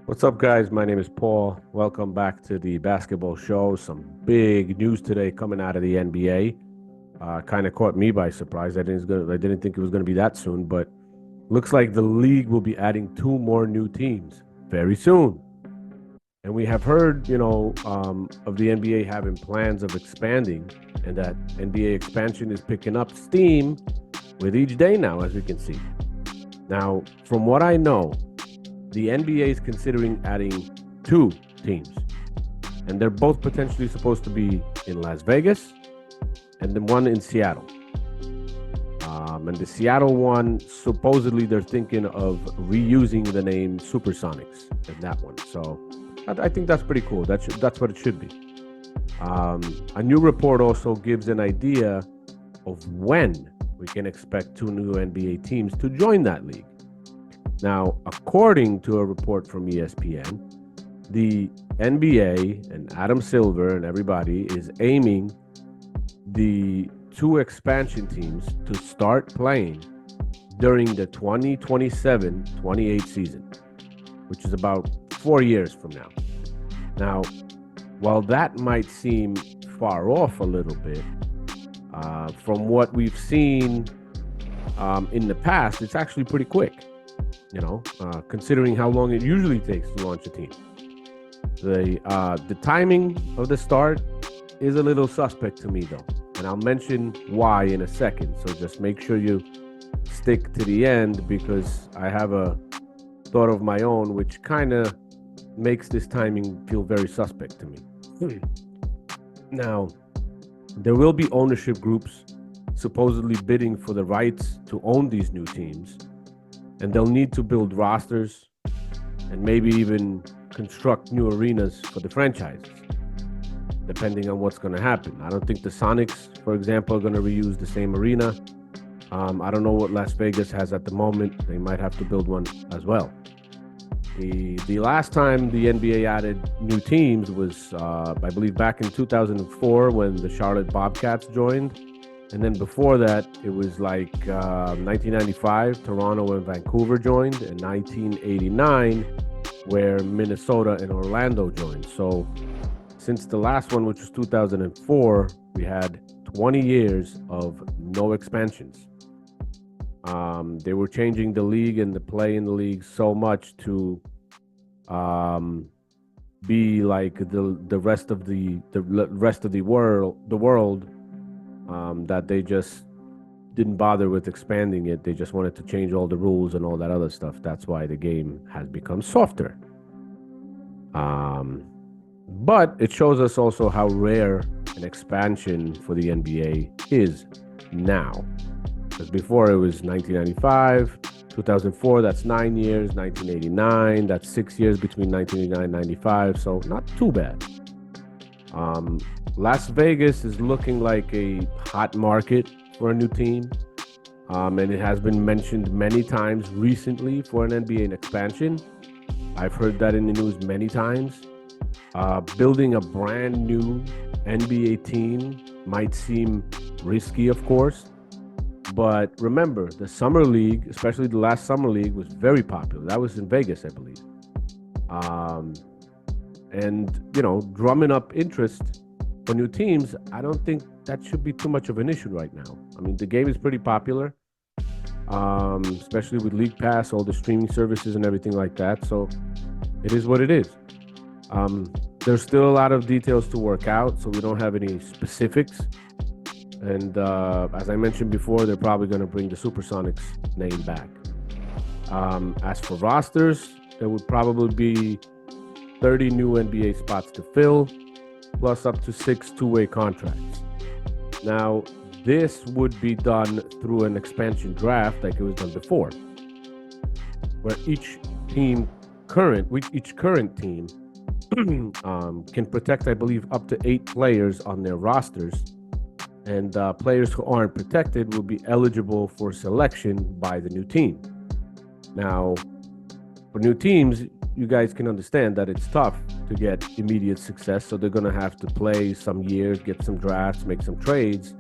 What's up, guys? My name is Paul. Welcome back to the basketball show. Some big news today coming out of the NBA. Kind of caught me by surprise. I didn't think it was going to be that soon, but looks like the league will be adding two more new teams very soon. And we have heard, of the NBA having plans of expanding, and that NBA expansion is picking up steam with each day now, as we can see. Now, from what I know, the NBA is considering adding two teams, and they're both potentially supposed to be in Las Vegas and then one in Seattle. And the Seattle one, supposedly they're thinking of reusing the name Supersonics in that one. So I think that's pretty cool. That's what it should be. A new report also gives an idea of when we can expect two new NBA teams to join that league. Now, according to a report from ESPN, the NBA and Adam Silver and everybody is aiming the two expansion teams to start playing during the 2027-28 season, which is about 4 years from now. Now, while that might seem far off a little bit, from what we've seen in the past, it's actually pretty quick. Considering how long it usually takes to launch a team. The timing of the start is a little suspect to me, though, and I'll mention why in a second. So just make sure you stick to the end, because I have a thought of my own, which kind of makes this timing feel very suspect to me. Now, there will be ownership groups supposedly bidding for the rights to own these new teams, and they'll need to build rosters and maybe even construct new arenas for the franchises, depending on what's going to happen. I don't think the Sonics, for example, are going to reuse the same arena. I don't know what Las Vegas has at the moment. They might have to build one as well. The last time the NBA added new teams was, I believe, back in 2004 when the Charlotte Bobcats joined. And then before that, it was like 1995, Toronto and Vancouver joined, and 1989, where Minnesota and Orlando joined. So since the last one, which was 2004, we had 20 years of no expansions. They were changing the league and the play in the league so much to be like the rest of the world. That they just didn't bother with expanding it. They just wanted to change all the rules and all that other stuff. That's why the game has become softer. But it shows us also how rare an expansion for the NBA is now. Because before it was 1995, 2004, that's 9 years, 1989, that's 6 years between 1989 and 95, so not too bad. Las Vegas is looking like a hot market for a new team, and it has been mentioned many times recently for an NBA expansion. I've heard that in the news many times. Building a brand new NBA team might seem risky, of course, but remember, the Summer League, especially the last Summer League, was very popular. That was in Vegas, I believe. And, drumming up interest for new teams, I don't think that should be too much of an issue right now. I mean, the game is pretty popular, especially with League Pass, all the streaming services and everything like that. So it is what it is. There's still a lot of details to work out, so we don't have any specifics. And as I mentioned before, they're probably going to bring the Supersonics name back. As for rosters, there would probably be 30 new NBA spots to fill, plus up to 6 two-way contracts. Now, this would be done through an expansion draft like it was done before, where each current team can protect, I believe, up to 8 players on their rosters, and players who aren't protected will be eligible for selection by the new team. Now, for new teams, you guys can understand that it's tough to get immediate success, so they're going to have to play some years, get some drafts, make some trades,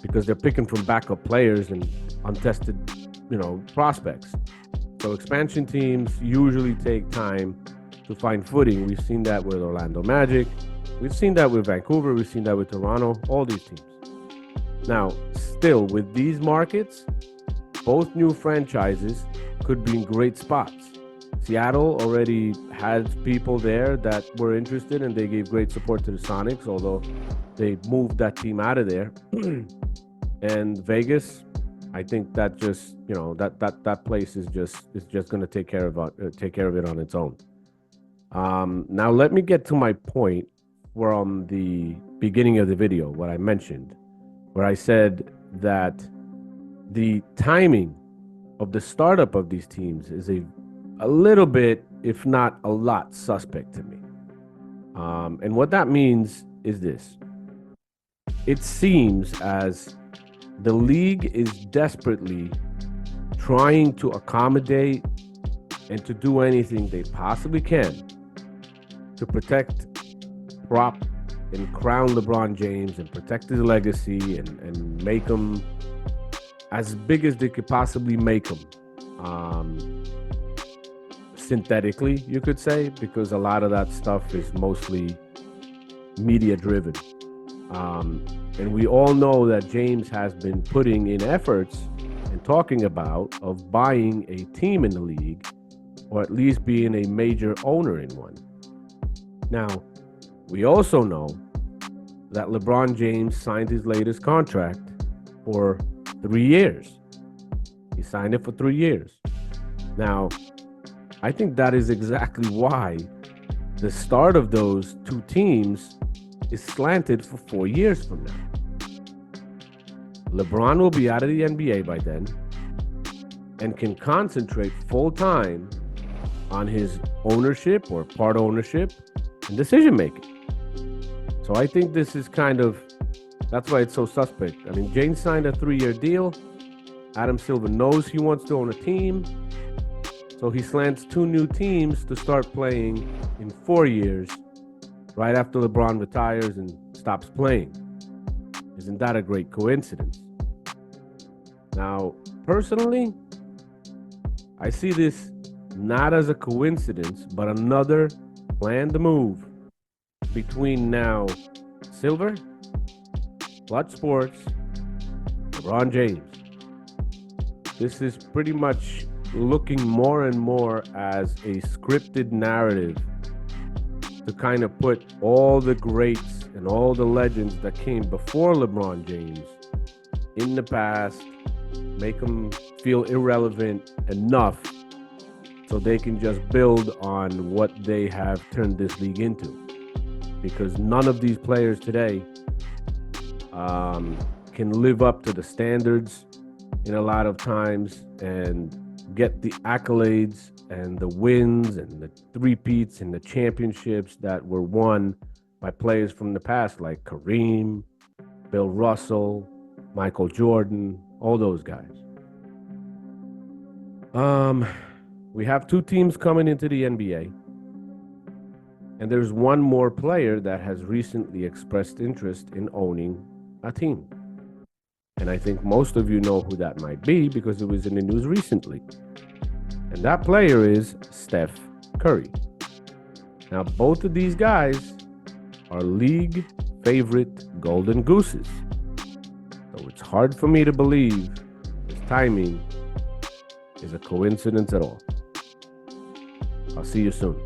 because they're picking from backup players and untested, prospects. So expansion teams usually take time to find footing. We've seen that with Orlando Magic. We've seen that with Vancouver. We've seen that with Toronto, all these teams. Now, still, with these markets, both new franchises could be in great spots. Seattle already has people there that were interested, and they gave great support to the Sonics, although they moved that team out of there. And Vegas, I think that just that place is just going to take care of it on its own. Now let me get to my point from the beginning of the video, what I mentioned, where I said that the timing of the startup of these teams is a little bit, if not a lot, suspect to me. And what that means is this. It seems as the league is desperately trying to accommodate and to do anything they possibly can to protect, prop, and crown LeBron James and protect his legacy and make him as big as they could possibly make him. Synthetically, you could say, because a lot of that stuff is mostly media driven. And we all know that James has been putting in efforts and talking about of buying a team in the league, or at least being a major owner in one. Now, we also know that LeBron James signed his latest contract for 3 years. He signed it for 3 years. Now, I think that is exactly why the start of those two teams is slanted for 4 years from now. LeBron will be out of the NBA by then and can concentrate full time on his ownership or part ownership and decision making. So I think this is that's why it's so suspect. I mean, James signed a 3-year deal. Adam Silver knows he wants to own a team. So he slants two new teams to start playing in 4 years, right after LeBron retires and stops playing. Isn't that a great coincidence? Now, personally, I see this not as a coincidence, but another planned move between now Silver, Clutch Sports, LeBron James. This is pretty much looking more and more as a scripted narrative to kind of put all the greats and all the legends that came before LeBron James in the past, make them feel irrelevant enough so they can just build on what they have turned this league into. Because none of these players today can live up to the standards in a lot of times and get the accolades and the wins and the three-peats and the championships that were won by players from the past, like Kareem, Bill Russell, Michael Jordan, all those guys. We have two teams coming into the NBA, and there's one more player that has recently expressed interest in owning a team. And I think most of you know who that might be because it was in the news recently. And that player is Steph Curry. Now, both of these guys are league favorite golden gooses. So it's hard for me to believe this timing is a coincidence at all. I'll see you soon.